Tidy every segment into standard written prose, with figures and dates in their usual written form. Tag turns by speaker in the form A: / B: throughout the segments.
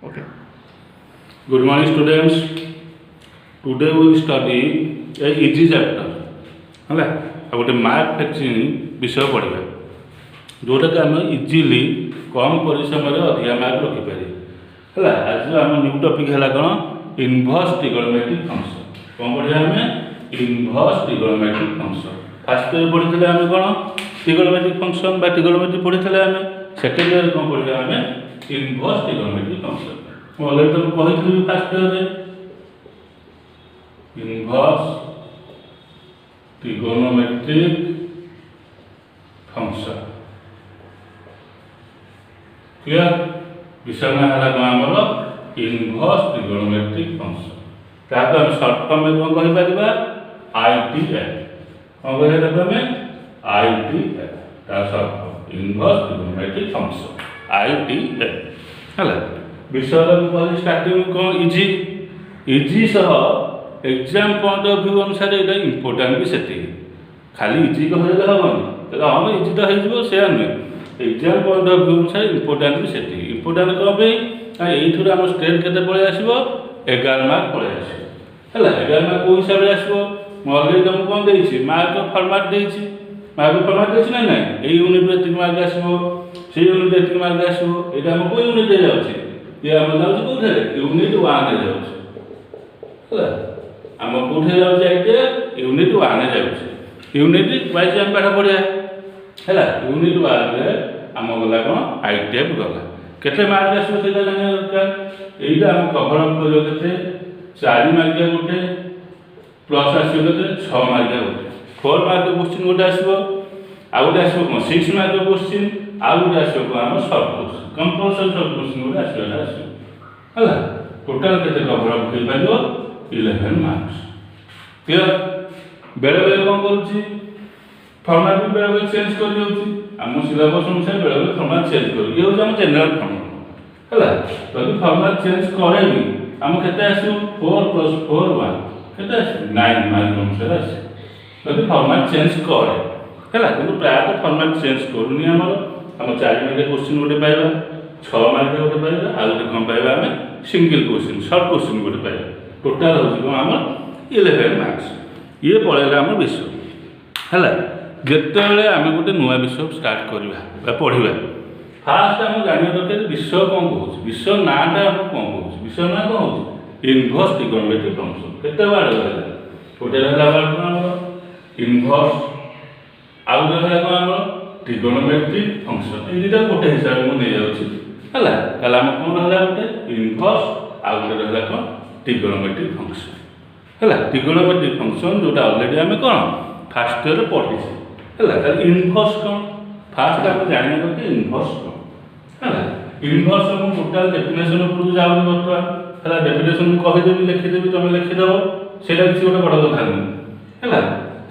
A: Okay. Good morning, students. Today we will study a easy chapter. है आ गोटे mark fetching विषय पढ़ा जोटा कि आम इजिली कम परिश्रम अधिका मार्क रखिपारे है। आज आम न्यू टॉपिक है कौन इनवर्स ट्रिगोनोमेट्रिक फंक्शन। कौन पढ़ा आम inverse trigonometric function. Fast year पढ़ी आम कौन ट्रिगोनोमेट्रिक फंक्शन बा ट्रिगोनोमेट्री पढ़ी आम। सेकेंड ईयर कौन पढ़ा आम इनवर्स ट्रिगोनोमेट्रिक फंक्शन। अलरेडी तुमको कही fast year inverse trigonometric function clear विषय में है आमर इनवर्स ट्रिगोनोमेट्रिक फंक्शन ताको हम शॉर्ट फॉर्म में कौन कहि परबा आईटीएफ। कौन कहि परबा में आईटीएफ ता short form inverse trigonometric function ITF है। विषय में कहि स्टार्टिंग कौन इजी इजी सह एग्जाम पॉइंट ऑफ व्यू अनुसार ये इंपोर्टाट भी से खाली इजी कहले हेनी हम इजी तो हो नुहे एग्जाम पॉइंट ऑफ व्यू अनुसार इंपोर्टाट भी से इंपोर्टाट कौन ये आम स्टेट के पलि आसो 11 मार्क पलि आसो है। 11 मार्क कौ हिसाब से आसो अलरेडी तुमको कौन देती मार्क फर्माट देती मार्क फर्माट देती ना ना ये यूनिट एति मार्क आसो से यूनिट एति मार्क आसो ये आम कौ यूनिट जाऊँगी ये आम जाऊँगी कौन यूनिट 1 जाऊँगी आम कौटे जाए यूनिट 1 जाऊँगी यूनिट वाइज आम पाठ पढ़िया है। यूनिट 1 आम गला कौन आईटीएफ गला केते मार्क आसो से जाना दरकार यहीटा आम कभर अप कर 4 मार्क गोटे प्लस आसो के 6 मार्क गोटे 4 मार्क क्वेश्चन गोटे आसो आ गोटे आसो 6 मार्क क्वेश्चन आ गोटे आसो आम short question compulsory short question गोटे आसो है। टोटाल केते कभर अप कर पारिबो 11 मार्क्स क्लियर। बेले बेले कौन करुच्ची फर्माट भी बेले बेले चेंज कर दिखाई आम सिलेबस अनुसार बेले बेले फर्माट चेंज कर ये हूँ आम जेनेल फर्माट है। जब फर्माट चेंज करे भी आम के 4 + 4 1 के 9 मार्क अनुसार आसे जब फर्माट चेंज करे है कि प्रायतः फर्माट चेंज करूनी आम 4 मार्क क्वेश्चन गोटे पाइबा 6 मार्क गोटे पाइबा आ गोटे कौन पाइबा आम सिंगल क्वेश्चन शॉर्ट क्वेश्चन गोटे पाइबा टोटाल हूँ कौन आम 11 मार्क्स ये पलैला आम विषय है। जिते आम गोटे नुआ विषय स्टार्ट करवा पढ़ा फास्ट आम जाना दरकार विषय कौन कौन विषय नाटा आम कौन कौन विषय ना कौन हो इनवर्स ट्रिगोनोमेट्रिक फंक्शन केते वार्ड रहा गोटे रहा वार्ड कौन आम इनवर्स आउ गोटे रहा कौन आम ट्रिगोनोमेट्रिक फंक्शन ये दुटा गोटे हिसाब से नहीं जाऊँगी है। आम कौन रहा गोटे इनवर्स आउ गोटे रहा कौन ट्रिगोनोमेट्रिक फंक्शन है। ट्रिगोनोमेट्रिक फंक्शन जोटा अलरेडी आम कौन फास्ट ईयर पढ़ी है। इनवर्स कौन फास्ट आम जाना कि इनवर्स कौन है। इनवर्स को टोटाल डेफिनेशन उपरको जाऊनी बर्तमान है डेफिनेशन कहीदेवी लिखिदेवी तुम लिखिदेव से किसी गोटे बड़ कथा नुहे है।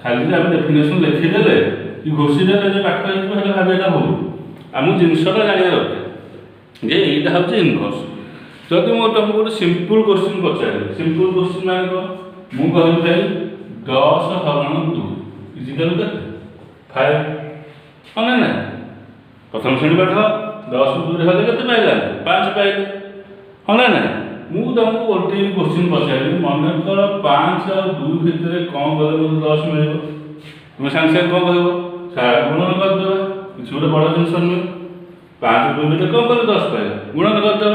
A: खाली आम डेफिनेशन लिखिदे कि घोषीदेले पाठ है भाविया भूल आम जिनसा जाना दरकार जे यहाँ हूँ इनवर्स। जदि मैं तुमको गोटे सिंपल क्वेश्चन पचारे सिंपल क्वेश्चन मान मुझे कही 10 हरण 2 इजिकल के 5 हाँ ना प्रथम श्रेणी पाठ 10 2 हल के पाइला 5 पाइले हाँ ना मुझे तुमको गोटे क्वेश्चन पचारि मन कर 5 और 2 भितर कौन कले मतलब 10 मिले तुम सागे सागे कौन कह गुणन करदे किसी गोटे बड़ जिन नुहे 5 2 भितर कौन कले 10 पाइले गुणन करदे।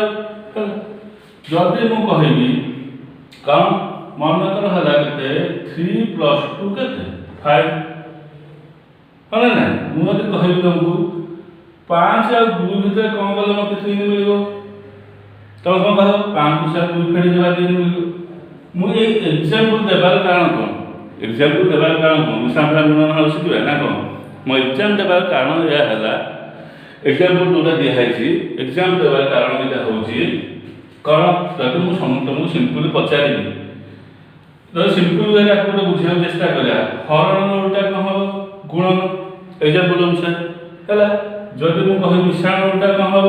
A: जदि मु कहबी कौन मन कर है के 3 + 2 के 5 हाँ ना मुझे कहबी तुमको 5 और 2 भितर कौन कले मत 3 मिल तुम कौन कह 5 + 2 फेड़ी देवा 3 मिल मुझे एग्जाम्पल देवार कारण कौन एग्जाम्पल देवार कारण कौन सामना गुणन शिखा ना कौन मो एग्जाम देवार कारण यह है एग्जाम्पल जोटा दिखाई एग्जाम देवार कारण यहाँ हूँ कौन जब मुझे तुमको सिंपल पचारि तो सिंपल वे गोटे बुझा चेष्टा करा हरण उल्टा कौन हम गुणन एग्जाम्पल अनुसार है। जदि मुझे कह मिश्रण उल्टा कौन हम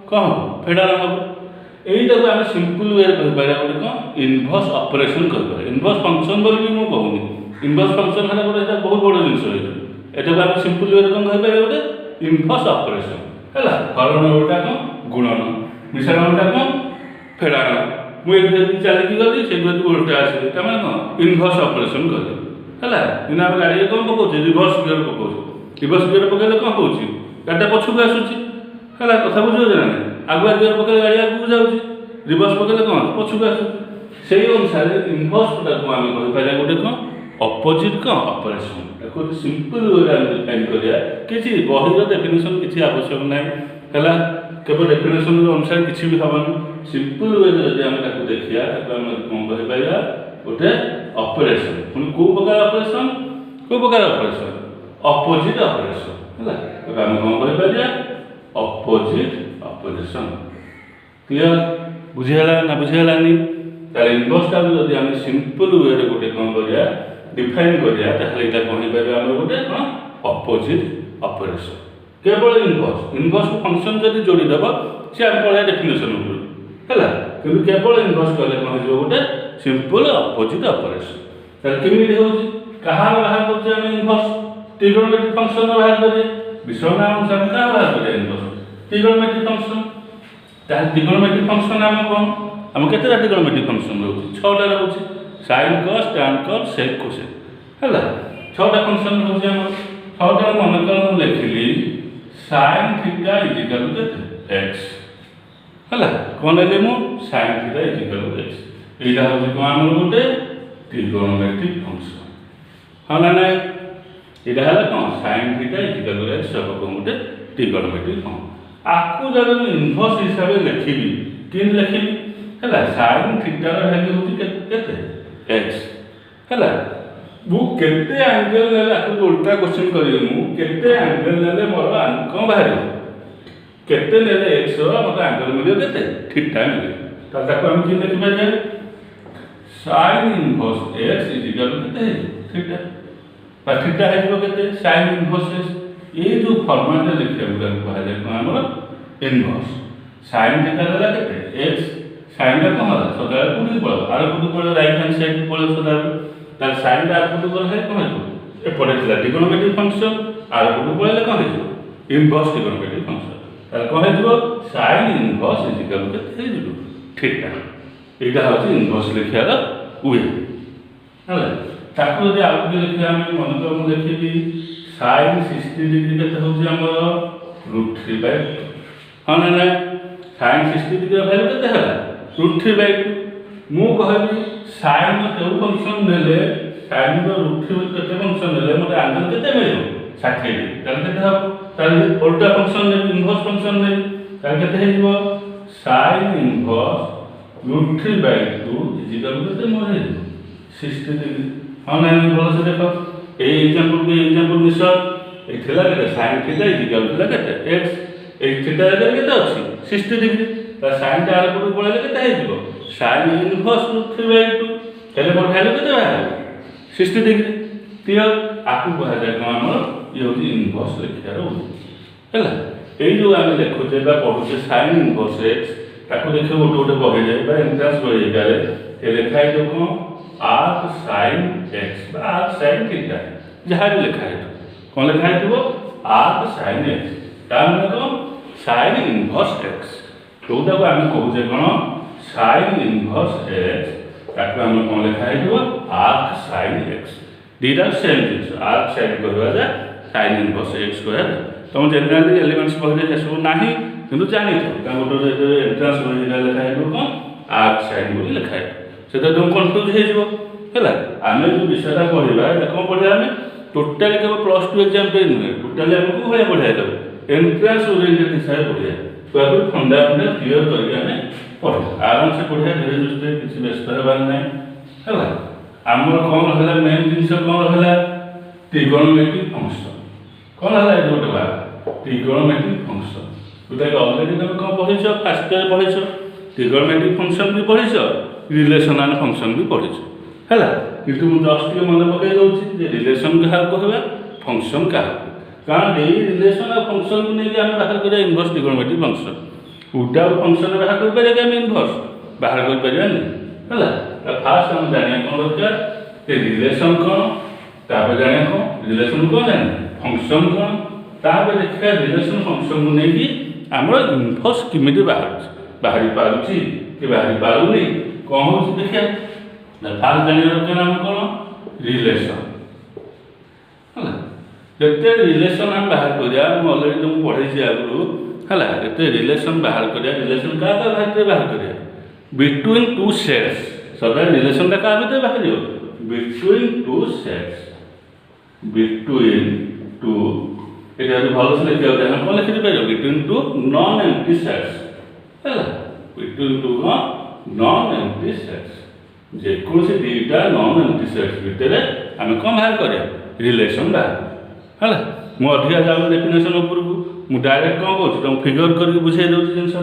A: कौन हम फेडान हम यहीटा को आम सिंपल वे कहीपर गोटे कौन इनवर्स ऑपरेशन कहीपर इनवर्स फंक्शन बोली भी मुझे कहूनी इनवर्स फंक्शन है गोटे बहुत बड़ जिन एटा को आम सिंपल वे कौन कहीपर गोटे इनवर्स ऑपरेशन है। हरण उल्टा कौन गुणन मिश्रण उल्टा कौन ଫେରାଣ ମୁଁ ଏଇଠୁ ଯଦି ଚାଲିକି ଗଲି ସେଇଠୁ ଯଦି ଓଲଟା ଆସିଲି ତାମାନେ କ'ଣ ଇନଭର୍ସ ଅପରେସନ୍ କଲି ହେଲା। କିନ୍ତୁ ଆମେ ଗାଡ଼ିରେ କ'ଣ ପକାଉଛୁ ରିଭର୍ସ ଗିୟର ପକାଉଛୁ। ରିଭର୍ସ ଗିୟର ପକାଇଲେ କ'ଣ ହେଉଛି ଗାଡ଼ିଟା ପଛକୁ ଆସୁଛି ହେଲା। କଥା ବୁଝିହେଉଛି ନା ନାହିଁ। ଆଗୁଆ ଗିୟର ପକାଇଲେ ଗାଡ଼ି ଆଗକୁ ଯାଉଛି, ରିଭର୍ସ ପକାଇଲେ କ'ଣ ପଛକୁ ଆସୁଛି। ସେଇ ଅନୁସାରେ ଇନଭର୍ସଟାକୁ ଆମେ କହିପାରିବା ଗୋଟେ କ'ଣ ଅପୋଜିଟ୍ କ'ଣ ଅପରେସନ୍। ତାକୁ ସିମ୍ପଲ୍ ୱେରେ ଆମେ ଡିଫାଇନ୍ କରିବା। କିଛି ବହିର ଡେଫିନେସନ୍ କିଛି ଆବଶ୍ୟକ ନାହିଁ ହେଲା। କେବଳ ଡେଫିନେସନ୍ ଅନୁସାରେ କିଛି ବି ହେବନି। ସିମ୍ପଲ୍ ୱେରେ ଯଦି ଆମେ ତାକୁ ଦେଖିବା ତାକୁ ଆମେ କ'ଣ କହିପାରିବା ଗୋଟେ ଅପରେସନ୍। ପୁଣି କେଉଁ ପ୍ରକାର ଅପରେସନ୍ ଅପୋଜିଟ୍ ଅପରେସନ୍ ହେଲା। ତାକୁ ଆମେ କ'ଣ କହିପାରିବା ଅପୋଜିଟ୍ ଅପରେସନ୍। କ୍ଲିୟର ବୁଝିହେଲା ନା ବୁଝିହେଲାନି? ତାହେଲେ ଇନଭର୍ସଟାକୁ ଯଦି ଆମେ ସିମ୍ପଲ୍ ୱେରେ ଗୋଟେ କ'ଣ କରିବା ଡିଫାଇନ୍ କରିବା ତାହେଲେ ଏଇଟା କହିପାରିବା ଆମର ଗୋଟେ କ'ଣ ଅପୋଜିଟ୍ ଅପରେସନ୍। କେବଳ ଇନଭର୍ସକୁ ଫଙ୍କସନ୍ ଯଦି ଯୋଡ଼ିଦେବ ସେ ଆମେ ପଳେଇବା ଡେଫିନେସନ୍ ଉପରୁ ହେଲା। କିନ୍ତୁ କେବଳ ଇନଭର୍ସ କଲେ କ'ଣ ହେଇଯିବ ଗୋଟେ ସିମ୍ପଲ୍ ଅପୋଜିଟ୍ ଅପରେସନ୍। ତାହେଲେ କେମିତି ହେଉଛି କାହାର ବାହାର କରୁଛେ ଆମେ ଇନଭର୍ସ ଟ୍ରିଗୋନୋମେଟ୍ରିକ୍ ଫଙ୍କସନ୍ ବାହାର କରିବା। ବିଷୟନା ଅନୁସାରେ କାହା ବାହାର କରିବା ଇନଭର୍ସ ଟ୍ରିଗୋନୋମେଟ୍ରିକ୍ ଫଙ୍କସନ୍। ତାହେଲେ ଟ୍ରିଗୋନୋମେଟ୍ରିକ୍ ଫଙ୍କସନ୍ ଆମ କ'ଣ ଆମ କେତେଟା ଟ୍ରିଗୋନୋମେଟ୍ରିକ୍ ଫଙ୍କସନ୍ ରହୁଛି 6ଟା ରହୁଛି। Sine cos tan cos sec cosec ହେଲା 6ଟା ଫଙ୍କସନ୍ ରହୁଛି ଆମର। 6ଟା ମନେକର ମୁଁ ଲେଖିଲି ସାଇନ୍ ଥିଟା ଇଜିକାଲ୍ ଟୁ କେତେ x ହେଲା। କ'ଣ ନେଲି ମୁଁ sine theta is equal to x। ଏଇଟା ହେଉଛି କ'ଣ ଆମର ଗୋଟେ ଟ୍ରିଗୋନୋମେଟ୍ରିକ୍ ଫଙ୍କସନ୍ ହଁ ନା ନାହିଁ। ଏଇଟା ହେଲା କ'ଣ sign theta is equal to x ହେବ କ'ଣ ଗୋଟେ ଟ୍ରିଗୋନୋମେଟ୍ରିକ୍ ଫଙ୍କସନ୍। ଆକୁ ଯଦି ମୁଁ ଇନଭର୍ସ ହିସାବରେ ଲେଖିବି କେମିତି ଲେଖିବି ହେଲା। ସାଇନ୍ ଥିଟାର ଭ୍ୟାଲ୍ୟୁ ହେଉଛି କେତେ x ହେଲା। ମୁଁ କେତେ ଆଙ୍ଗେଲ ନେଲେ ଆକୁ ଓଲଟା କ୍ୱେଶ୍ଚିନ୍ କରିବି ମୁଁ କେତେ ଆଙ୍ଗେଲ ନେଲେ ମୋର କ'ଣ ବାହାରିବ କେତେ ନେଲେ xର ମୋତେ ଆଙ୍ଗେଲ ମିଳିବ କେତେ ଥିଟା ମିଳିବ। ତାହେଲେ ତାକୁ ଆମେ କେମିତି ଲେଖିପାରିବା ସାଇନ୍ ଇନଭର୍ସ x ଇଜିକାଲ୍ ଟୁ କେତେ ଥିଟା ବା ଥିଟା ହେଇଯିବ କେତେ ସାଇନ୍ ଇନଭର୍ସ x। ଏଇ ଯେଉଁ ଫର୍ମାଟରେ ଲେଖିବାକୁ ତାକୁ କୁହାଯାଏ କ'ଣ ଆମର ଇନଭର୍ସ। ସାଇନ୍ ଥିଟା ଦେଲା କେତେ x ସାଇନ୍ଟା କ'ଣ ହେଲା ସଦାବେଳେ କୋଉଠିକି ପଳେଇବ ଆର ପଟକୁ ପଳେଇବ ରାଇଟ୍ ହ୍ୟାଣ୍ଡ ସାଇଡ଼୍କୁ ପଳେଇବ ସଦାବେଳେ। ତାହେଲେ ସାଇନ୍ଟା ଆର ପଟକୁ ଗଲେ କ'ଣ ହେଇଯିବ ଏପଟେ ଥିଲା ଟ୍ରିଗୋନୋମେଟ୍ରିକ୍ ଫଙ୍କସନ୍ ଆର ପଟକୁ ପଳେଇଲେ କ'ଣ ହେଇଯିବ ଇନଭର୍ସ ଟ୍ରିଗୋନୋମେଟ୍ରିକ୍ ଫଙ୍କସନ୍। ତାହେଲେ କ'ଣ ହେଇଯିବ ସାଇନ୍ ଇନଭର୍ସ ଇଜିକାଲ୍ କେତେ ହେଇଯିବ ଥିଟା। ଏଇଟା ହେଉଛି ଇନଭର୍ସ ଲେଖିବାର ୱେ ହେଲା। ତାକୁ ଯଦି ଆଉ ଟିକେ ଲେଖିବା ଆମେ ମନେକର ମୁଁ ଲେଖିବି ସାଇନ୍ 60 ଡିଗ୍ରୀ କେତେ ହେଉଛି ଆମର √3/2 ହଁ ନା ନାହିଁ। ସାଇନ୍ 60 ଡିଗ୍ରୀର ଭ୍ୟାଲୁ କେତେ ହେଲା √3/2। ମୁଁ କହିବି ସାଇନ୍ର କେଉଁ ଫଙ୍କସନ୍ ନେଲେ ସାଇନ୍ର √3 କେତେ ଫଙ୍କସନ୍ ନେଲେ ମୋତେ ଆଙ୍ଗେଲ କେତେ ମିଳିବ 60 ଡିଗ୍ରୀ। ତାହେଲେ କେତେ ହେବ ତାହେଲେ ଓଲଟା ଫଙ୍କସନ୍ ନେବି ଇନଭର୍ସ ଫଙ୍କସନ୍ ନେବି ତାହେଲେ କେତେ ହେଇଯିବ ସାଇନ୍ ଇନଭର୍ସ √3/2 ଇଜିକାଲ୍ କେତେ ମୋର ହେଇଯିବ 60 ଡିଗ୍ରୀ ହଁ ନା ଭଲସେ ଦେଖ। ଏଇ ଏକ୍ଜାମ୍ପଲ୍କୁ ଏଇ ଏକ୍ଜାମ୍ପଲ୍ ମିଶ ଏଇ ଥିଲା କେତେ ସାଇନ୍ ଥିଟା ଇଜିକାଲ୍ ଥିଲା କେତେ x ଏଇ ଥିଟା ଜାଗାରେ କେତେ ଅଛି 60 ଡିଗ୍ରୀ। ତାହେଲେ ସାଇନ୍ଟା ଆର ପଟକୁ ପଳେଇଲେ କେତେ ହେଇଯିବ ସାଇନ୍ ଇନଭର୍ସ √3/2 ହେଲେ ମୋର ଭ୍ୟାଲୁ କେତେ ବାହାରିବ 60 ଡିଗ୍ରୀ। କ୍ଲିୟର ଆକୁ କୁହାଯାଏ କ'ଣ ଆମର ଇଏ ହେଉଛି ଇନଭର୍ସ ଲେଖିବାର ହେଲା। ଏଇ ଯେଉଁ ଆମେ ଲେଖୁଛେ ବା ପଢ଼ୁଛେ ସାଇନ୍ ଇନଭର୍ସ x ତାକୁ ଦେଖିବ ଗୋଟେ ବହିରେ ବା ଏଣ୍ଟ୍ରାନ୍ସ ବହି ଏଗାରେ ଲେଖା ହେଇଥିବ କ'ଣ ଆର୍କ ସାଇନ୍ x ବା ଆର୍କ ସାଇନ୍ ଥିଟା ଯାହା ବି ଲେଖା ହେଇଥିବ କ'ଣ ଲେଖା ହେଇଥିବ ଆର୍କ ସାଇନ୍ x ତା ମାନେ କ'ଣ ସାଇନ୍ ଇନଭର୍ସ x ଯେଉଁଟାକୁ ଆମେ କହୁଛେ କ'ଣ ସାଇନ୍ ଇନଭର୍ସ x ତାକୁ ଆମେ କ'ଣ ଲେଖା ହେଇଥିବ ଆର୍କ ସାଇନ୍ x। ଦୁଇଟା ସେମ୍ ଜିନିଷ ଆର୍କ ସାଇନ୍ କହିବା ଯେ ସାଇନ୍ ଇନଭର୍ସ x କହିବା ତୁମ ଜେନେରାଲି ଏଲିମେଣ୍ଟସ୍ ବହିରେ ଏସବୁ ନାହିଁ କିନ୍ତୁ ଜାଣିଥିବ କାରଣ ଗୋଟେ ଏଣ୍ଟ୍ରାନ୍ସ ବହି ଲେଖା ହେଇଥିବ କ'ଣ ଆର୍କ ସାଇନ୍ ବୋଲି ଲେଖା ହେଇଥିବ ସେଟା ତୁମ କନଫ୍ୟୁଜ୍ ହେଇଯିବ ହେଲା। ଆମେ ଯେଉଁ ବିଷୟଟା ପଢ଼ିବା ଏଇଟା କ'ଣ ପଢ଼ିବା ଆମେ ଟୋଟାଲି କେବଳ +2 ଏକ୍ଜାମ୍ ପାଇଁ ନୁହେଁ ଟୋଟାଲି ଆମକୁ ଭଳିଆ ପଢ଼ିବା ଦେବୁ ଏଣ୍ଟ୍ରାନ୍ସ ଓରିଏଣ୍ଟେଡ୍ ହିସାବରେ ପଢ଼ିବା ତାକୁ ଫଣ୍ଡାମେଣ୍ଟାଲ କ୍ଲିୟର କରିକି ଆମେ ପଢ଼ିବା ଆରାମସେ ପଢ଼ିବା ଧୀରେ ସୁସ୍ଥେ କିଛି ବ୍ୟସ୍ତ ହେବାର ନାହିଁ ହେଲା। ଆମର କ'ଣ ରହିଲା ମେନ୍ ଜିନିଷ କ'ଣ ରହିଲା ଟ୍ରିଗୋନୋମେଟ୍ରିକ୍ ଫଙ୍କସନ୍ କ'ଣ ହେଲା ଏ ଗୋଟେ ବା ଟ୍ରିଗୋନୋମେଟ୍ରିକ୍ ଫଙ୍କସନ୍ ଯେଉଁଟାକି ଅଲରେଡ଼ି ତୁମେ କ'ଣ ପଢ଼ିଛ ଫାର୍ଷ୍ଟ ଇୟର ପଢ଼ିଛ ଟ୍ରିଗୋନୋମେଟ୍ରିକ୍ ଫଙ୍କସନ୍ ବି ପଢ଼ିଛ ରିଲେସନାଲ୍ ଫଙ୍କସନ୍ ବି ପଢ଼ିଛ ହେଲା। କିନ୍ତୁ ମୁଁ ଜଷ୍ଟ ଟିକେ ମନେ ପକାଇ ଦେଉଛି ଯେ ରିଲେସନ୍ କାହାକୁ କହିବା ଫଙ୍କସନ୍ କାହାକୁ କାରଣ ଏଇ ରିଲେସନ୍ ଆଉ ଫଙ୍କସନ୍କୁ ନେଇକି ଆମେ ବାହାର କରିବା ଇନଭର୍ସ ଟ୍ରିଗୋନୋମେଟ୍ରିକ୍ ଫଙ୍କସନ୍ ୱିଦାଉଟ୍ ଫଙ୍କସନ୍ ବାହାର କରିପାରିବା କି ଆମେ ଇନଭର୍ସ ବାହାର କରିପାରିବାନି ହେଲା। ଫାର୍ଷ୍ଟ ଆମେ ଜାଣିବା କ'ଣ ଦରକାର ଯେ ରିଲେସନ୍ କ'ଣ ତାପରେ ଜାଣିବା କ'ଣ ରିଲେସନ୍ କ'ଣ ଜାଣିବା ଫଙ୍କସନ୍ କ'ଣ ତାପରେ ଦେଖିବା ରିଲେସନ୍ ଫଙ୍କସନ୍କୁ ନେଇକି ଆମର ଇନଭର୍ସ କେମିତି ବାହାରୁଛି बाहरी पारुची कि बाहरी पारुनी कौन हो देखिए फास्ट जानवर दरकार आम कौन रिलेशन है जिते रिलेशन आम बाहर करिया अलरेडी तुमको पढ़े आगु है जिते रिलेशन बाहर करिया रिलेशन क्या बाहर करिया बिटवीन टू सेट्स सदा रिलेशन क्या भितर बाहर between two sets between two ये भल से लिखा जाए कौन लिखी पार between two non empty sets है between two non empty sets जेकोसी दुईटा नॉन एम्प्टी सेट्स भितर आम कौन बाहर करिया रिलेशन बाहर है मुझे अधिका जाऊँ डेफिनेशन उपरकू मुझे डायरेक्ट कौन कहूँ तुम फिगर करके बुझे दूसरी जिनसा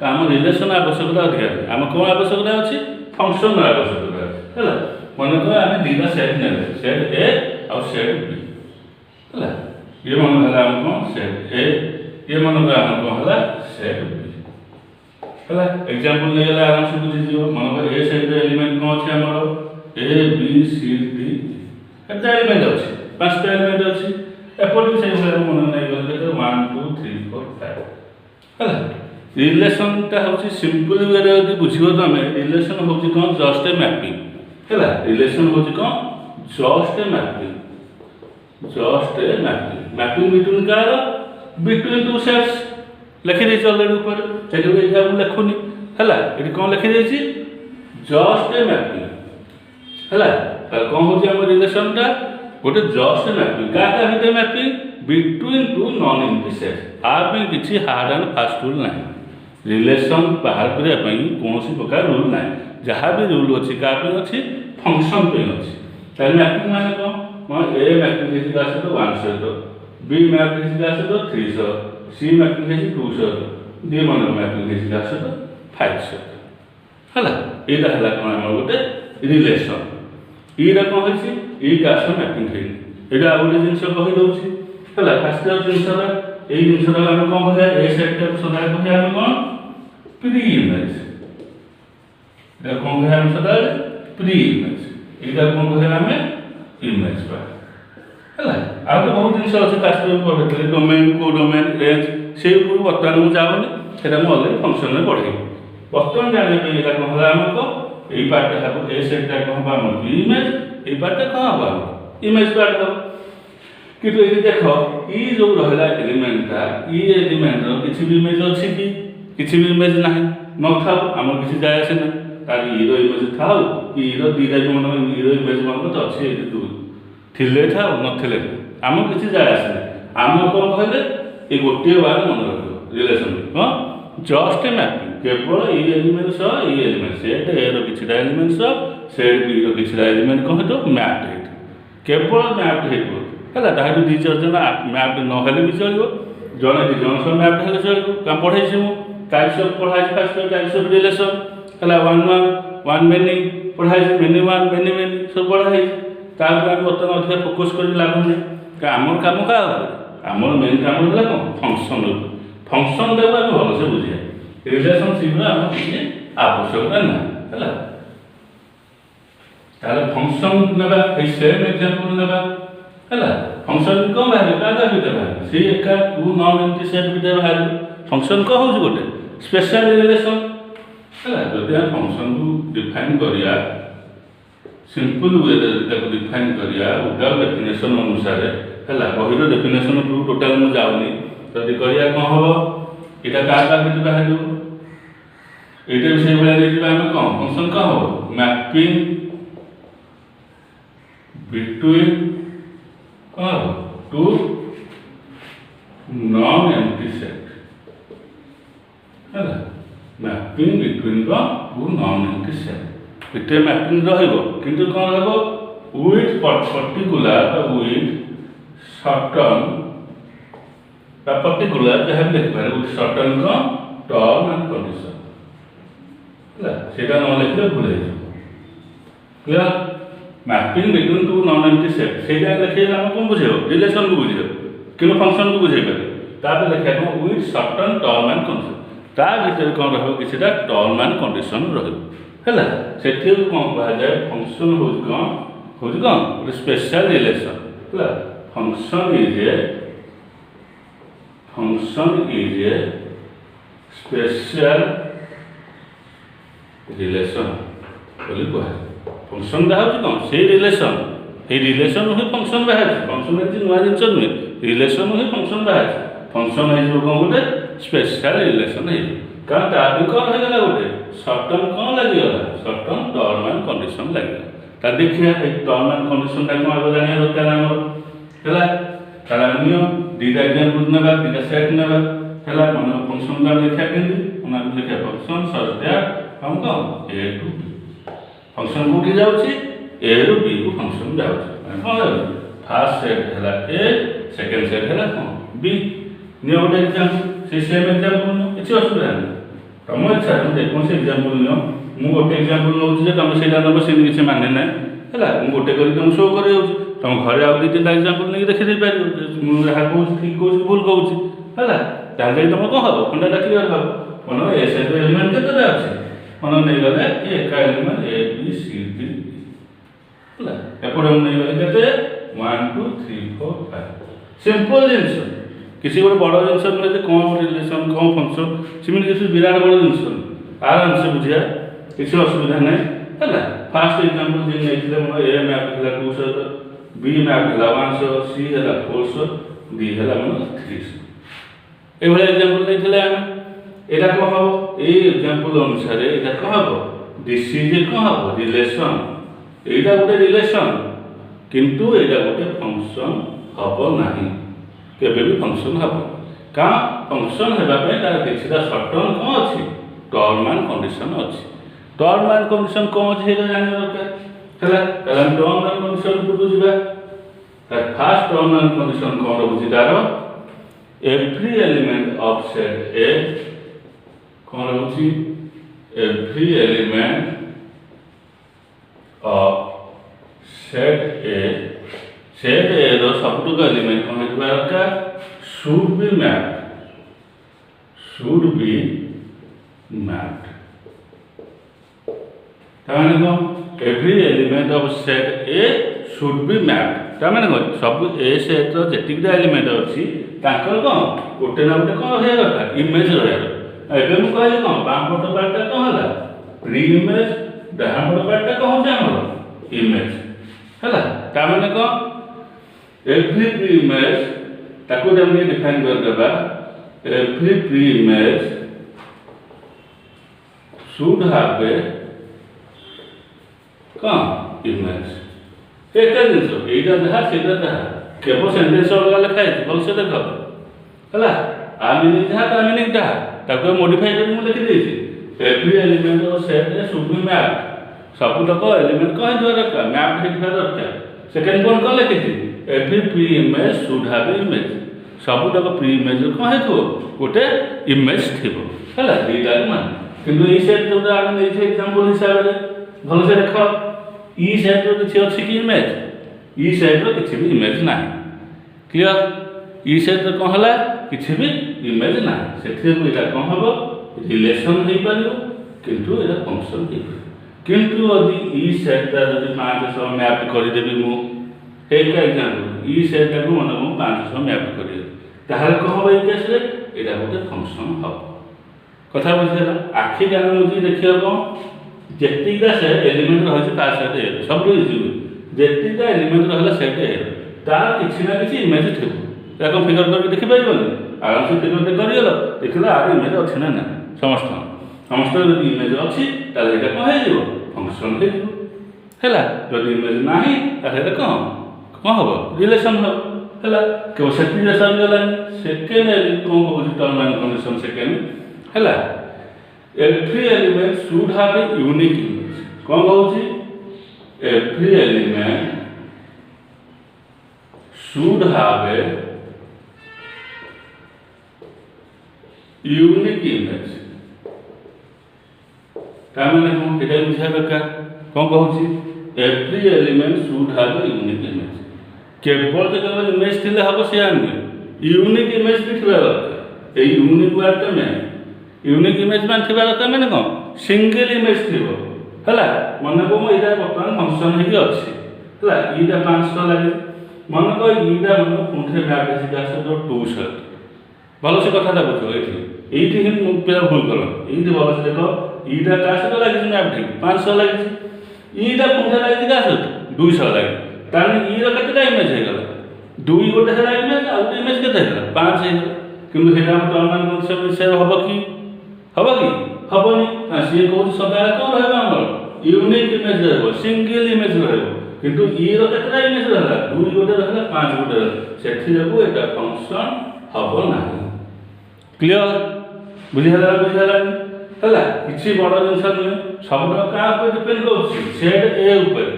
A: आम रिलेशन आवश्यकता अधिका आम कौन आवश्यकता अच्छी फंक्शन आवश्यकता है मनकर आम दुईटा सेट ने सेट ए और सेट बी है ये मन है आम कौन सेट ए ये मनकर आम कौन है सेट बी है एग्जांपल नहीं गला आराम से बुझीज मनकर ए सेट एलिमेंट कौन अच्छे आम ए बी सी डी एटा एलिमेंट अच्छे 5टा एलिमेंट अच्छी एपट से मन नहीं गले 1 2 3 4 5 है रिलेशनटा हूँ सिंपल वे यदि बुझ तुम रिलेशन हूँ कौन जस्ट ए मैपिंग है रिलेशन हूँ कौन just a mapping mapping between car between two sets लिखी अलरेडी ऊपर से लिखुनी है ये कौन लिखी जस्ट ए मैपिंग है कौन हूँ रिलेशनटा गोटे जस्ट मैपिंग क्या भितर mapping between two non empty sets आप किसी हार्ड एंड फास्ट रूल ना रिलेशन बाहर करने कौन प्रकार रूल ना जहाँ भी रूल अच्छी क्या अच्छी फंक्शन अच्छी मैपिंग माने कौन ए मैपिंग है सहित 1 सहित बी मैपिंग है सहित 3 सहित सी मैपिंग है 2 सहित डी मन मैपिंग है सहित 5 सहित है यहाँ है कौन आम गोटे रिलेशन ये कौन है ये क्या मैपिंग है यहाँ आ गए जिन कहीदे है फास्ट जिनसा ये जिनसा आम कौन कह ए सेट सदा कह आम कौन प्री इमेज कौन कह आम सदा प्री इमेज यहाँ कौन कह आम इमेज है आ तो बहुत जिन अच्छे फास्ट पढ़े डोमेन को डोमेन रेंज से बर्तमान मुझे जाऊनी से अलरेडी फंक्शन में पढ़े बर्तमान जानापी यहाँ कौन है आम को ये पार्टा हम ए सेटा कौन हम आम प्री इमेज ये पार्टा कौन हम आम इमेज पार्ट हम कि ये देख ये जो रहा एलिमेंटा ये एलिमेंट किसी भी इमेज अच्छी कि किसी भी इमेज ना न था आम किसी जाए आसे ना तार ईरो इमेज था कि ईरो दुईटा मन ईरो इमेज मन तो अच्छे थे था नथिले आम किसी जाए आसे ना आम कौन कहले ये गोटे बार मन रख रिलेशन हाँ जस्ट ए मैपिंग केवल ये एलिमेंट सह ये एलिमेंट सेट ए कि एलिमेंट सेट बी कि एलिमेंट कौन तो मैप्ड है केवल मैप्ड है है दी चार जन मैप्ड ना भी चलो जड़े दी जन सब मैप्ड है चलो क्या पढ़े टाइप्स ऑफ पढ़ाई फास्ट टाइप्स ऑफ रिलेशन है 1 मेनी पढ़ाई मेनी 1 मेनी मेनी सब पढ़ाई बर्तमान अधिक फोकस कर लाभ नहीं आम कम क्या आम मेन कम है कौन फंक्शन फंक्शन टाइम आम भलसे बुझे रिलेशनशिप आम किसी आवश्यकता ना है फंक्शन ना सेम एग्जांपल ना है फंक्शन कौन बाहर क्या भितर बाहर सी एका टू नॉन एम्प्टी सेट भितर बाहर फंक्शन कौन हो गोटे स्पेशल रिलेशन है जब आम फंक्शन को डिफाइन करिया सिंपल वे डिफाइन करिया विदाउट डेफिनेशन अनुसार है बहिर डेफिनेशन को टोटाल मुझे जाऊनी जब करिया कौन हम यहाँ क्या भितर बाहर ये भी से भाई आम कौन फंक्शन कौन हम mapping between two non empty set है mapping between two non empty set इतने मैपिंग रु कौन with particular with certain particular जहाँ भी लिखिपारे विथ सर्टन कौन टर्म एंड कंडीशन है सीटा न लिखले भूल clear mapping between two non empty set से लिखे आम कौन बुझे रिलेशन को बुझे कि फंक्शन को बुझे पारे लिखा कौन with certain term and condition ता भीतर कौन रही टर्म एंड कंडीशन रहा से कौन कहुए फंक्शन हूँ कौन गोटे स्पेशल रिलेशन है function is a special relation बोली कहुए फंक्शन बाहर कौन से रिलेशन ये रिलेशन ही फंक्शन बाहर फंक्शन किसी नुआ जिन नुहे रिलेशन ही फंक्शन बाहर फंक्शन हो कौन गोटे स्पेशल रिलेशन है कारण ताकि कौन होगा गोटे सर्ट टर्म कौन लगिगला सर्ट टर्म टर्म एंड कंडीशन लगे देखिए टर्म एंड कंडीशन कौन आगे जाना दरकार आमर है दुईटा एग्जाम्पल ना दुईटा सेट ना है मन फंक्शन का लिखा कि लिखा फंक्शन सच दैट हम कौन ए टू बी फंक्शन कौटी जाऊँगी ए रु बी को फंक्शन जाऊँगी कौन जाऊँ फास्ट सेट है ए सेकेंड सेट है कौन बी नियो गोटे एग्जाम्पल से सेम एग्जाम्पल नियो किसी असुविधा नहीं तुम इच्छा तुम जेकोसी एग्जाम्पल नियो मु गोटे एग्जाम्पल नौचे तुम से नब से किसी माने ना है मुझे गोटे कर तुम शो कर तुम घर आउ दी तीन एग्जाम्पल नहीं देखी पार मुझे कौन ठीक कौन भूल कौन है तुम कौन हम खंडाटा क्लीयर हम मन ए सेट एलिमेंट केतटा अच्छे मन नहीं गले एका element A B C D है एपटे नहीं गले के 1 2 3 4 5 सिंपल जिनस किसी गोटे बड़ जिनस मिले कौन रिलेशन कौन फंक्शन सेमती किसी विराट बड़ जिनस आराम से बुझा किसी असुविधा नहीं है फास्ट एग्जाम्पल जी नहीं मन ए मैप है 200 बी मैप है 100 सी है 400 डी है मन 300 ये एग्जाम्पल नहीं आम यहाँ कौन हम ये एग्जाम्पल अनुसार यहाँ कौन हम दिस इज ए कौन हम रिलेशन यहाँ गोटे रिलेशन किंतु यहाँ गोटे फंक्शन हम ना केबे भी फंक्शन हम क्या फंक्शन होगापी तार कि सर्ट टर्म कौन अच्छी टर्म एंड कंडीशन अच्छी टर्म एंड कंडीशन कौन अच्छी जाना दरकार है टर्म एंड कंडीशन को जावा फास्ट टर्म एंड कंडीशन कौन रोचे तार every element of set A कौन रोची every element of set A रो सबटुक एलिमेंट कौन है दरकार should be mapped ताने कौन every element of set A should be mapped ताने कौन सब A set रो जेतिकटा एलिमेंट अछि ताकर कौन गोटे ना गोटे कौन रहा दरकार इमेज रहा एवं मुझे कहली कौन बाम पट पार्टा कौन है प्री इमेज डाहाण पट पार्टा कौन है आम इमेज है ताने कौन एवरी प्री इमेज ताको जब डिफाइन कर देबा every pre image should have a कौन इमेज एक जिन एटा जहाँ सेटा जहाँ केवल सेंटेंस अलग लिखाई भल से देख है आ मीनिंग जहाँ ता मीनिंग जहाँ मॉडिफाई कर लिखी every element of set should be mapped सबुतक एलिमेंट कौन हो दरकार मैप्ड हो दरकार सेकेंड कौन कौन लिखी every pre image should have image सबुतक प्री इमेज कौन हो गोटे इमेज थी है दुईटा मान किंतु ई सेट जो आम नहीं एग्जाम्पल हिसाब से भल से देख ई सेट किसी अच्छी कि इमेज ई सेट किसी भी इमेज ना क्लियर ई सेट कौन है किसी भी इमेज ना से कौन हम रिलेशन हो पार किंतु ये फंक्शन हो किंतु यदि ई सेटा जब 500 मैप करदेवी मुझे एग्जाम्पल ई सेटा को मन मुझे 500 मैप कर कौन हम ये केस यहाँ गोटे फंक्शन हम कथा बुझेगा आखि ज्ञान मुझे देखिए कौन जेतिका से एलिमेंट रही तार सेट सब जेतिका एलिमेंट रहा सेट तार किसी ना किसी इमेज थी या फिगर करके देखिपार आराम से फिगर करगल देखला आर इमेज अच्छे ना समस्त समस्त जो इमेज अच्छी ताले कौन हो फंक्शन है जब इमेज ना कौन कौन हम रिलेशन हम है केवल से सरीगला सेकेंड कौन कौन टर्म एंड कंडीशन सेकेंड है every element should have a unique image कौन कहूँ every element should have a unique image ताने कौन ये बुझा दरकार कौन कहूँ every element should have a unique image केवल जो केवल इमेज थी हम से नुहे यूनिक इमेज भी थी दरकार ये यूनिक वार्डटा में यूनिक इमेज मान थी दरकार मैंने कौन सिंगल इमेज थी है मन को यहाँ बर्तमान फंक्शन हो अच्छी है ईटा 500 लगे मन को ईटा मन पुंठे मैप जो 200 भल से कथा बुझ ये ही पिला भूल कल ये भल से देख ଇଟା କା ସହିତ ଲାଗିଛି ମ୍ୟାପ୍ ଠିକ୍ 500 ଲାଗିଛି, ଇଟା ପୁଣି ଲାଗିଛି କା ସହିତ 200 ଲାଗିଛି। ତାହେଲେ ଇର କେତେଟା ଇମେଜ୍ ହେଇଗଲା? 2 ଗୋଟେ ହେଲା ଇମେଜ୍, ଆଉ ଗୋଟେ ଇମେଜ୍ କେତେ ହେଇଗଲା? 5 ହେଇଗଲା। କିନ୍ତୁ ସେଇଟା ଆମ ଟର୍ମ ଆଣ୍ଡ କଣ୍ଡିସନ ବିଷୟରେ ହବ କି? ହବନି। ସିଏ କହୁଛି ସଦାବେଳେ କ'ଣ ରହିବ ଆମର? ୟୁନିକ୍ ଇମେଜ୍ ରହିବ, ସିଙ୍ଗିଲ୍ ଇମେଜ୍ ରହିବ। କିନ୍ତୁ ଇର କେତେଟା ଇମେଜ୍ ରହିଲା? 2 ଗୋଟେ ରହିଲା, 5 ଗୋଟେ ରହିଲା। ସେଥିଯୋଗୁଁ ଏଇଟା ଫଙ୍କସନ୍ ହବ ନାହିଁ। କ୍ଲିଅର? ବୁଝିହେଲାନି? ହେଲା, କିଛି ବଡ଼ ଜିନିଷ ନୁହେଁ। ସବୁଠୁ କାହା ଉପରେ ଡିପେଣ୍ଡ କରୁଛି? ସେଟ୍ ଏ ଉପରେ।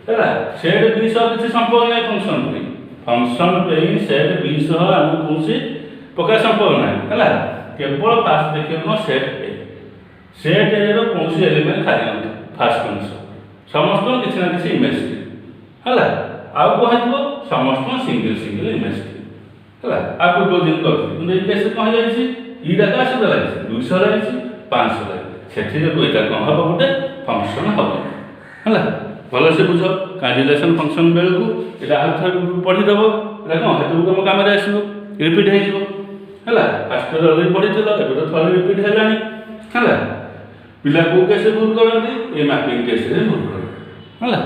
A: ହେଲା, ସେଟ୍ ବି ସହ କିଛି ସମ୍ପର୍କ ନାହିଁ ଫଙ୍କସନ୍ ପାଇଁ। ଫଙ୍କସନ୍ ପାଇଁ ସେଟ୍ ବି ସହ ଆମକୁ କୌଣସି ପ୍ରକାର ସମ୍ପର୍କ ନାହିଁ। ହେଲା, କେବଳ ଫାଷ୍ଟ ଦେଖିବ କ'ଣ? ସେଟ୍ ଏ। ସେଟ୍ ଏର କୌଣସି ଏଲିମେଣ୍ଟ ଖାଲି ନଥିବ। ଫାଷ୍ଟ କଣ୍ଡିସନ୍ ସମସ୍ତଙ୍କ କିଛି ନା କିଛି ଇମେଜ୍ ଥିବ। ହେଲା, ଆଉ କ'ଣ ହେଇଥିବ? ସମସ୍ତଙ୍କ ସିଙ୍ଗିଲ୍ ଇମେଜ୍ ଥିବ। ହେଲା, ଆଉ ପୂର୍ବ ଦିନ କରିଥିଲି। କିନ୍ତୁ ଏଇ କେସ୍ରେ କ'ଣ ହେଇଯାଇଛି? ଇଟା କାହା ସହିତ ଲାଗିଛି? 200 ଲାଗିଛି, 500 ଲାଗିଛି। ସେଥିଯୋଗୁଁ ଏଇଟା କ'ଣ ହେବ? ଗୋଟେ ଫଙ୍କସନ୍ ହେବ। ହେଲା, ଭଲସେ ବୁଝ। କାରଣ ରିଲେସନ୍ ଫଙ୍କସନ୍ ବେଳକୁ ଏଇଟା ଆଉ ଥରେ ପଢ଼ିଦେବ। ଏଇଟା କ'ଣ? ସେତେବେଳକୁ ଆମ କାମରେ ଆସିବ, ରିପିଟ୍ ହେଇଯିବ। ହେଲା, ଫାଷ୍ଟରେ ଅଲରେଡ଼ି ପଢ଼ିଥିଲ, ଏବେ ତ ଥରେ ରିପିଟ୍ ହେଲାଣି। ହେଲା, ପିଲା କେଉଁ କେସ୍ରେ ଭୁଲ କରନ୍ତି? ଏ ମ୍ୟାପିଂ କେସ୍ରେ ଭୁଲ କରନ୍ତି। ହେଲା,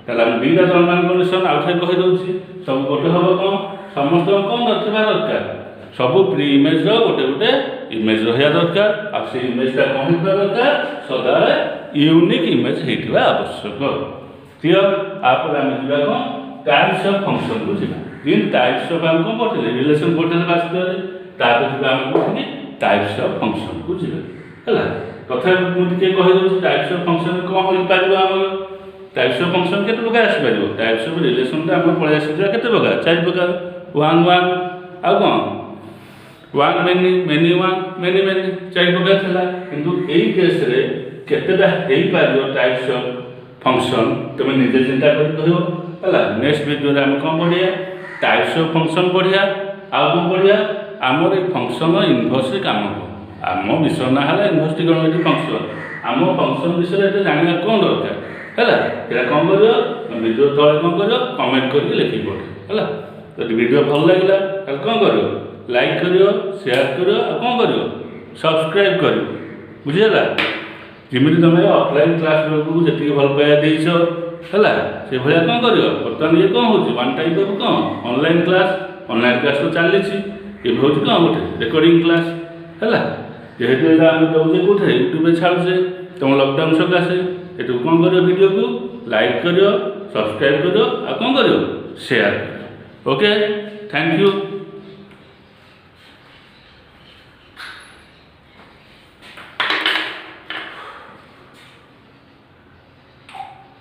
A: ତାହେଲେ ଆମେ ଦୁଇଟା ଟର୍ମ ଆଣ୍ଡ କଣ୍ଡିସନ୍ ଆଉ ଥରେ କହିଦେଉଛି। ସବୁ ଗୋଟେ ହେବ କ'ଣ? ସମସ୍ତଙ୍କ କ'ଣ ନଥିବା ଦରକାର? ସବୁ ପ୍ରି ଇମେଜ୍ର ଗୋଟେ ଇମେଜ୍ ରହିବା ଦରକାର। ଆଉ ସେ ଇମେଜ୍ଟା କ'ଣ ହେଇଥିବା ଦରକାର? ସଦାବେଳେ ୟୁନିକ୍ ଇମେଜ୍ ହେଇଥିବା ଆବଶ୍ୟକ। କ୍ଲିଅର? ତାପରେ ଆମେ ଯିବା କ'ଣ? ଟାଇପ୍ସ ଅଫ୍ ଫଙ୍କସନ୍କୁ ଯିବା। ଯେମିତି ଟାଇପ୍ସ ଅଫ୍ ଆମେ କ'ଣ ପଢ଼ିଥିଲେ? ରିଲେସନ୍ ପଢ଼ିଥିଲେ ବାସ୍ତବରେ। ତାପରେ ଯିବା ଆମେ କୋଉଠିକି? ଟାଇପ୍ସ ଅଫ୍ ଫଙ୍କସନ୍କୁ ଯିବା। ହେଲା, ତଥାପି ମୁଁ ଟିକେ କହିଦେଉଛି ଟାଇପ୍ସ ଅଫ୍ ଫଙ୍କସନ୍ କ'ଣ ହୋଇପାରିବ ଆମର? ଟାଇପ୍ସ ଅଫ୍ ଫଙ୍କସନ୍ କେତେ ପ୍ରକାର ଆସିପାରିବ? ଟାଇପ୍ସ ଅଫ୍ ରିଲେସନ୍ଟା ଆମର ପଳେଇ ଆସିଥିବା କେତେ ପ୍ରକାର? 4 ପ୍ରକାର। 1 ଆଉ କ'ଣ? 1 many 1 many 4 ପ୍ରକାର ଥିଲା। କିନ୍ତୁ ଏଇ କେସ୍ରେ କେତେଟା ହେଇପାରିବ ଟାଇପ୍ସ ଅଫ୍ ଫଙ୍କସନ୍? ତୁମେ ନିଜେ ଚିନ୍ତା କରି କହିବ। ହେଲା, ନେକ୍ସଟ ଭିଡ଼ିଓରେ ଆମେ କ'ଣ ପଢ଼ିବା? ଟାଇପ୍ସ ଅଫ୍ ଫଙ୍କସନ୍ ପଢ଼ିବା। ଆଉ କ'ଣ ପଢ଼ିବା? ଆମର ଏଇ ଫଙ୍କସନ୍ର ଇନଭର୍ସରେ କାମ କ'ଣ? ଆମ ବିଷୟ ନାଁ ହେଲା ଇନଭର୍ସ ଟ୍ରିଗୋନୋମେଟ୍ରିକ୍ ଫଙ୍କସନ୍। ଆମ ଫଙ୍କସନ୍ ବିଷୟରେ ଏଇଟା ଜାଣିବା କ'ଣ ଦରକାର? ହେଲା, ଏଇଟା କ'ଣ କରିବ? ଭିଡ଼ିଓ ତଳେ କ'ଣ କରିବ? କମେଣ୍ଟ କରିକି ଲେଖିକି ପଢ଼ିବ। ହେଲା, ଯଦି ଭିଡ଼ିଓ ଭଲ ଲାଗିଲା ତାହେଲେ କ'ଣ କରିବ? ଲାଇକ୍ କରିବ, ସେୟାର କରିବ, ଆଉ କ'ଣ କରିବ? ସବସ୍କ୍ରାଇବ୍ କରିବ। ବୁଝିହେଲା? ଯେମିତି ତୁମେ ଅଫଲାଇନ୍ କ୍ଲାସ୍ ବେଳକୁ ଯେତିକି ଭଲ ପାଇବା ଦେଇଛ, ହେଲା, ସେଭଳିଆ କ'ଣ କରିବ? ବର୍ତ୍ତମାନ ଇଏ କ'ଣ ହେଉଛି? 1 ଟାଇପ୍ ଅଫ୍ କ'ଣ? ଅନଲାଇନ୍ କ୍ଲାସ୍ ତ ଚାଲିଛି। ଏବେ ହେଉଛି କ'ଣ? ଗୋଟେ ରେକର୍ଡ଼ିଂ କ୍ଲାସ୍। ହେଲା, ଯେହେତୁ ଏଇଟା ଆମେ ଦେଉଛେ କେଉଁଥିରେ? ୟୁଟ୍ୟୁବ୍ରେ ଛାଡ଼ୁଛେ। ତୁମ ଲକଡାଉନ୍ ସକାଶେ ଏଠୁ କ'ଣ କରିବ? ଭିଡ଼ିଓକୁ ଲାଇକ୍ କରିବ, ସବସ୍କ୍ରାଇବ୍ କରିବ, ଆଉ କ'ଣ କରିବ? ସେୟାର କରିବ। Okay, thank you.